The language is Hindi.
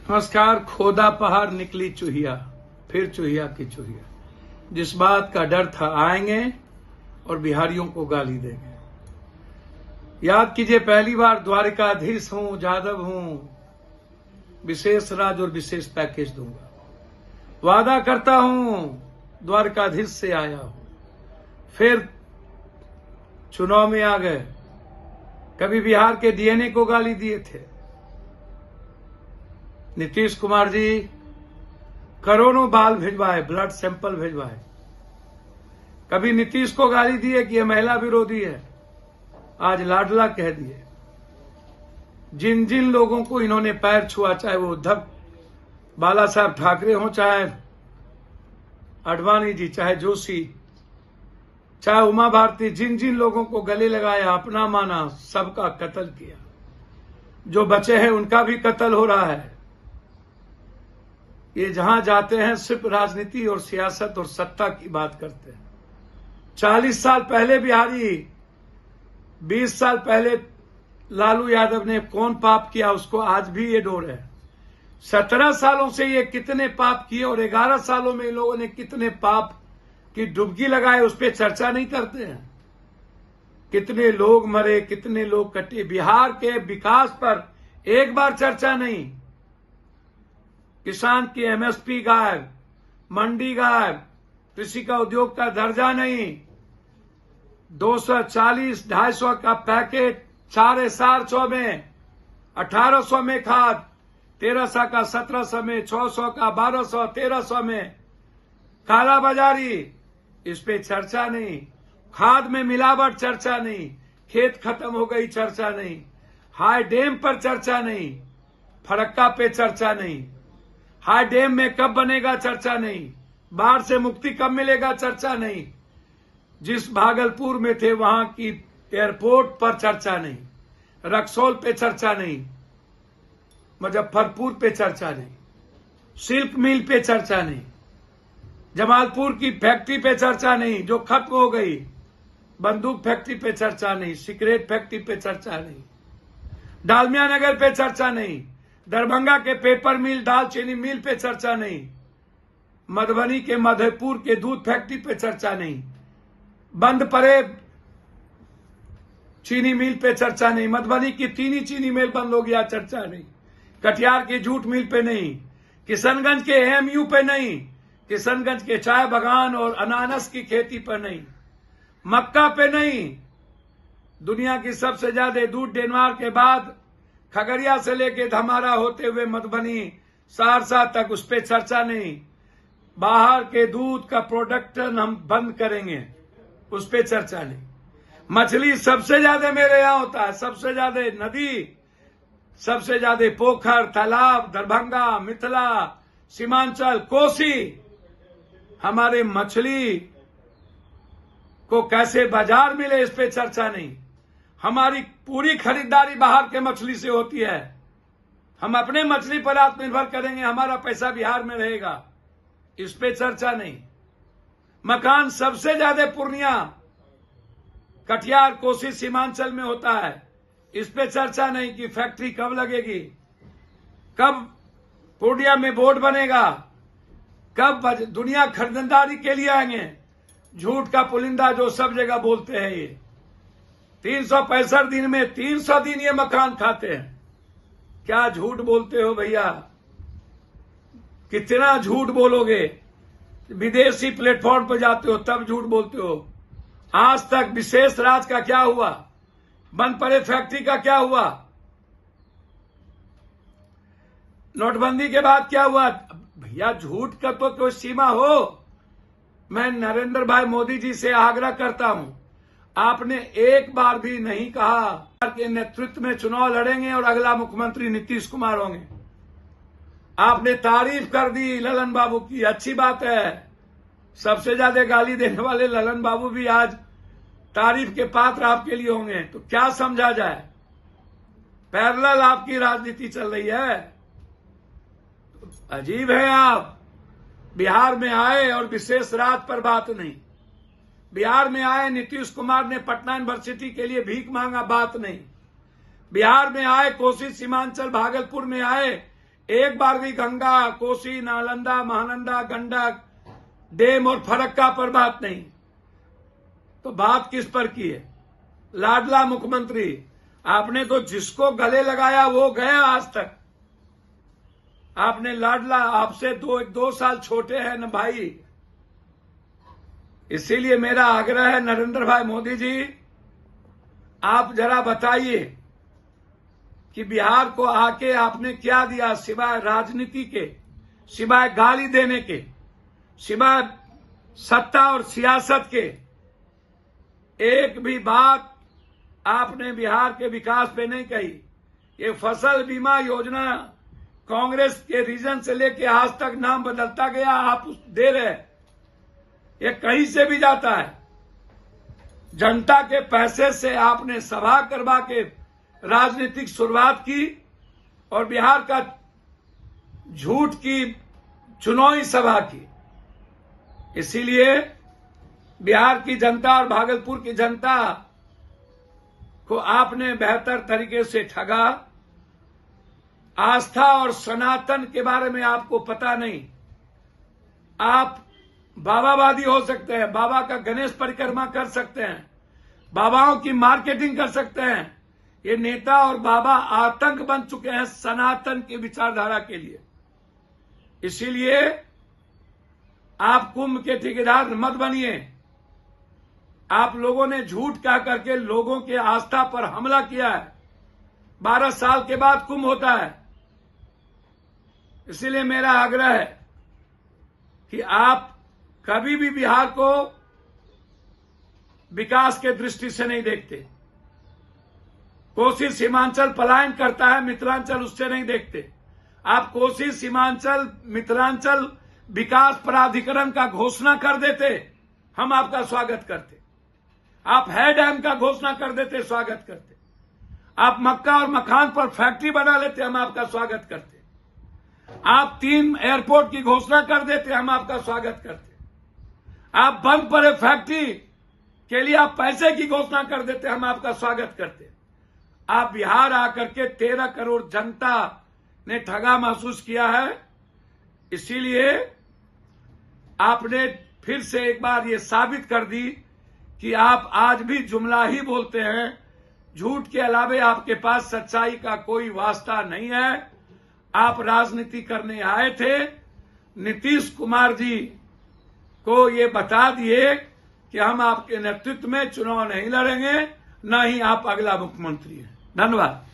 नमस्कार। खोदा पहाड़ निकली चूहिया, फिर चूहिया की चूहिया। जिस बात का डर था आएंगे और बिहारियों को गाली देंगे। याद कीजिए, पहली बार द्वारिकाधीश हूं, जादव हूं, विशेष राज और विशेष पैकेज दूंगा। वादा करता हूं, द्वारिकाधीश से आया हूं। फिर चुनाव में आ गए, कभी बिहार के डीएनए को गाली दिए थे। नीतीश कुमार जी करोड़ों बाल भिजवाए, ब्लड सैंपल भिजवाए। कभी नीतीश को गाली दिए कि यह महिला विरोधी है, आज लाडला कह दिए। जिन जिन लोगों को इन्होंने पैर छुआ, चाहे वो उद्धव बाला साहब ठाकरे हो, चाहे आडवाणी जी, चाहे जोशी, चाहे उमा भारती, जिन जिन लोगों को गले लगाया, अपना माना, सबका कत्ल किया। जो बचे हैं उनका भी कत्ल हो रहा है। ये जहां जाते हैं सिर्फ राजनीति और सियासत और सत्ता की बात करते हैं। 40 साल पहले बिहारी, 20 साल पहले लालू यादव ने कौन पाप किया, उसको आज भी ये डोर है। 17 सालों से ये कितने पाप किए और 11 सालों में इन लोगों ने कितने पाप की डुबकी लगाए, उस पर चर्चा नहीं करते हैं। कितने लोग मरे, कितने लोग कटे, बिहार के विकास पर एक बार चर्चा नहीं। किसान की एमएसपी गायब, मंडी गायब, कृषि का उद्योग का दर्जा नहीं। 240, 250 का पैकेट 4,400 में, 1,800 में खाद, 1,300 का 1,700 में, 600 का 1,200, 1,300 में कालाबाजारी, इस पे चर्चा नहीं। खाद में मिलावट चर्चा नहीं। खेत खत्म हो गई चर्चा नहीं। हाई डैम पर चर्चा नहीं। फरक्का पे चर्चा नहीं। हाई डैम में कब बनेगा चर्चा नहीं। बाढ़ से मुक्ति कब मिलेगा चर्चा नहीं। जिस भागलपुर में थे वहां की एयरपोर्ट पर चर्चा नहीं। रक्सौल पे चर्चा नहीं। मुजफ्फरपुर पे चर्चा नहीं। सिल्क मिल पे चर्चा नहीं। जमालपुर की फैक्ट्री पे चर्चा नहीं जो खत्म हो गई। बंदूक फैक्ट्री पे चर्चा नहीं। सिगरेट फैक्ट्री पे चर्चा नहीं। डालमिया नगर पे चर्चा नहीं। दरभंगा के पेपर मिल, दालचीनी मिल पे चर्चा नहीं। मधुबनी के मधेपुर के दूध फैक्ट्री पे चर्चा नहीं। बंद पड़े चीनी मिल पे चर्चा नहीं। मधुबनी की तीन चीनी मिल बंद हो गया, चर्चा नहीं। कटिहार की जूट मिल पे नहीं। किशनगंज के एएमयू पे नहीं। किशनगंज के चाय बागान और अनानस की खेती पर नहीं। मक्का पे नहीं। दुनिया की सबसे ज्यादा दूध डेनमार्क के बाद खगड़िया से लेके धमारा होते हुए मधुबनी, सहरसा तक, उस पर चर्चा नहीं। बाहर के दूध का प्रोडक्शन हम बंद करेंगे, उस पर चर्चा नहीं। मछली सबसे ज्यादा मेरे यहां होता है, सबसे ज्यादा नदी, सबसे ज्यादा पोखर, तालाब, दरभंगा, मिथिला, सीमांचल, कोसी। हमारे मछली को कैसे बाजार मिले, इस पे चर्चा नहीं। हमारी पूरी खरीदारी बाहर के मछली से होती है। हम अपने मछली पर आत्मनिर्भर करेंगे, हमारा पैसा बिहार में रहेगा, इस पे चर्चा नहीं। मकान सबसे ज्यादा पूर्णिया, कटिहार, कोसी, सीमांचल में होता है, इस पे चर्चा नहीं कि फैक्ट्री कब लगेगी, कब पूर्णिया में बोर्ड बनेगा, कब दुनिया खरीदारी के लिए आएंगे। झूठ का पुलिंदा जो सब जगह बोलते हैं। ये 365 दिन में 300 दिन ये मकान खाते हैं। क्या झूठ बोलते हो भैया, कितना झूठ बोलोगे। विदेशी प्लेटफॉर्म पर जाते हो तब झूठ बोलते हो। आज तक विशेष राज का क्या हुआ, बंद पड़े फैक्ट्री का क्या हुआ, नोटबंदी के बाद क्या हुआ। भैया झूठ का तो कोई सीमा हो। मैं नरेंद्र भाई मोदी जी से आग्रह करता हूं, आपने एक बार भी नहीं कहा कि नेतृत्व में चुनाव लड़ेंगे और अगला मुख्यमंत्री नीतीश कुमार होंगे। आपने तारीफ कर दी ललन बाबू की, अच्छी बात है। सबसे ज्यादा गाली देने वाले ललन बाबू भी आज तारीफ के पात्र आपके लिए होंगे। तो क्या समझा जाए, पैरेलल आपकी राजनीति चल रही है। अजीब है। आप बिहार में आए और विशेष राज पर बात नहीं। बिहार में आए, नीतीश कुमार ने पटना यूनिवर्सिटी के लिए भीख मांगा, बात नहीं। बिहार में आए, कोसी, सीमांचल, भागलपुर में आए, एक बार भी गंगा, कोसी, नालंदा, महानंदा, गंडक, डेम और फरक्का पर बात नहीं। तो बात किस पर की है? लाडला मुख्यमंत्री। आपने तो जिसको गले लगाया वो गया आज तक। आपने लाडला, आपसे दो साल छोटे हैं न भाई। इसीलिए मेरा आग्रह है नरेंद्र भाई मोदी जी, आप जरा बताइए कि बिहार को आके आपने क्या दिया सिवाय राजनीति के, सिवाय गाली देने के, सिवाय सत्ता और सियासत के। एक भी बात आपने बिहार के विकास पे नहीं कही। ये फसल बीमा योजना कांग्रेस के रीजन से लेके आज तक नाम बदलता गया, आप दे रहे। ये कहीं से भी जाता है। जनता के पैसे से आपने सभा करवा के राजनीतिक शुरुआत की और बिहार का झूठ की चुनावी सभा की। इसीलिए बिहार की जनता और भागलपुर की जनता को आपने बेहतर तरीके से ठगा। आस्था और सनातन के बारे में आपको पता नहीं। आप बाबावादी हो सकते हैं, बाबा का गणेश परिक्रमा कर सकते हैं, बाबाओं की मार्केटिंग कर सकते हैं। ये नेता और बाबा आतंक बन चुके हैं सनातन की विचारधारा के लिए। इसीलिए आप कुंभ के ठेकेदार मत बनिए। आप लोगों ने झूठ कह करके लोगों के आस्था पर हमला किया है। 12 साल के बाद कुंभ होता है। इसीलिए मेरा आग्रह है कि आप कभी भी बिहार को विकास के दृष्टि से नहीं देखते। कोसी सीमांचल पलायन करता है, मिथिलांचल उससे नहीं देखते। आप कोसी सीमांचल मिथिलांचल विकास प्राधिकरण का घोषणा कर देते, हम आपका स्वागत करते। आप है डैम का घोषणा कर देते, स्वागत करते। आप मक्का और मखान पर फैक्ट्री बना लेते, हम आपका स्वागत करते। आप 3 एयरपोर्ट की घोषणा कर देते, हम आपका स्वागत करते। आप बंद पड़े फैक्ट्री के लिए आप पैसे की घोषणा कर देते, हम आपका स्वागत करते। आप बिहार आकर के 13 करोड़ जनता ने ठगा महसूस किया है। इसीलिए आपने फिर से एक बार ये साबित कर दी कि आप आज भी जुमला ही बोलते हैं। झूठ के अलावे आपके पास सच्चाई का कोई वास्ता नहीं है। आप राजनीति करने आए थे। नीतीश कुमार जी को ये बता दिए कि हम आपके नेतृत्व में चुनाव नहीं लड़ेंगे, न ही आप अगला मुख्यमंत्री हैं। धन्यवाद।